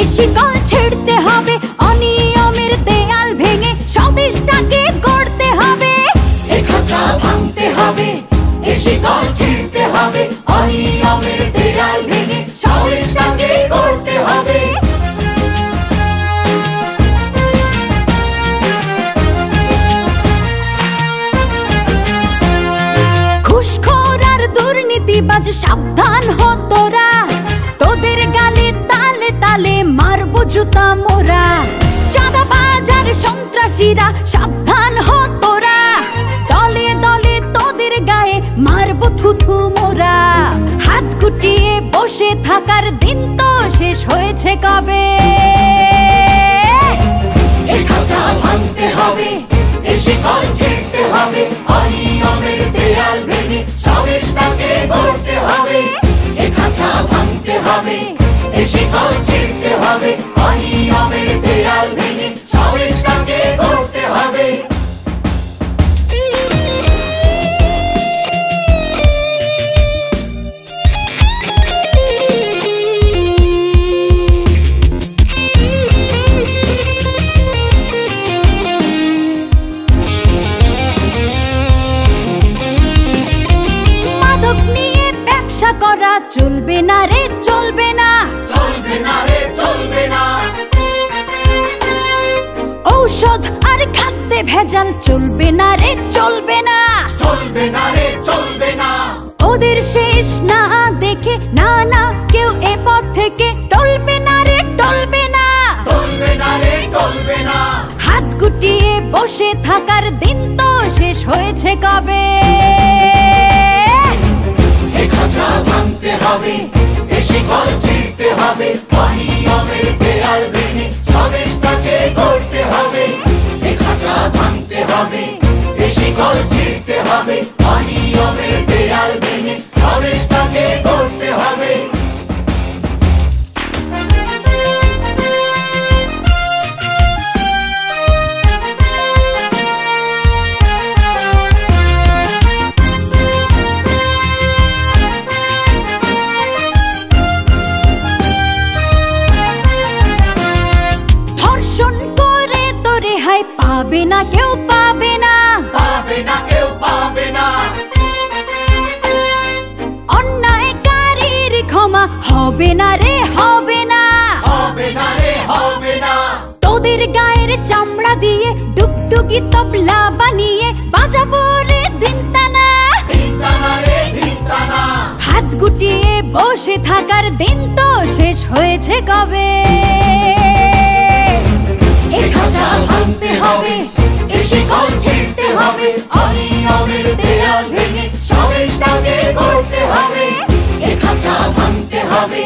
এ শিকল ছিঁড়তে হবে, অনিয়মের দেয়াল ভেঙে স্বদেশটাকে গড়তে হবে। এ খাঁচা ভাঙতে হবে, এ শিকল ছিঁড়তে হবে, অনিয়মের দেয়াল ভেঙে স্বদেশটাকে গড়তে হবে। ঘুষখোর আর দুর্নীতিবাজ সাবধান হ তোরা, তোদের গালে তালে তালে মারবো জুতা মোরা। চাঁদাবাজ আর সন্ত্রাসীরা সাবধান হ তোরা, দলে দলে তোদের গায়ে মারবো থুথু মোরা। হাত গুটিয়ে বসে থাকার দিন তো শেষ হয়েছে কবে। এ খাঁচা ভাঙতে হবে, এ শিকল ছিঁড়তে হবে, অনিয়মের দেয়াল ভেঙে স্বদেশটাকে গড়তে হবে। এ খাঁচা ভাঙতে হবে, এ শিকল ছিঁড়তে হবে, অনিয়মের দেয়াল ভেঙে স্বদেশটাকে গড়তে হবে। করা চলবে না রে, চলবে না, চলবে না রে, চলবে না। ঔষধ আর খাদ্যে ভেজাল চলবে না রে, চলবে না, চলবে না রে, চলবে না। ওদের শেষ না দেখে না না কেউ এ পথ থেকে টলবে না রে, টলবে না, টলবে না রে, টলবে না। হাত গুটিয়ে বসে থাকার দিন তো শেষ হয়েছে কবে। এ খাঁচা ভাঙতে হবে, এ শিকল ছিঁড়তে হবে, অনিয়মের দেয়াল ভেঙে স্বদেশটাকে গড়তে হবে। এ খাঁচা ভাঙতে হবে, এ শিকল ছিঁড়তে হবে, অনিয়মের দেয়াল ভেঙে স্বদেশটাকে গড়তে হবে। পাবে না কেউ, পাবে না, পাবে না কেউ, পাবে না। অন্যায়কারীর ক্ষমা হবে না রে, হবে না, হবে না রে, হবে না। তোদের গায়ের চামড়া দিয়ে ডুগডুগি তবলা বানিয়ে বাজাবো রে দিনতানা, দিনতানা রে, দিনতানা। হাত গুটিয়ে বসে থাকার দিন তো শেষ হয়েছে কবে। এ খাঁচা ভাঙতে হবে, এ শিকল ছিঁড়তে হবে, অনিয়মের দেয়াল ভেঙে স্বদেশটাকে গড়তে হবে। এ খাঁচা ভাঙতে হবে,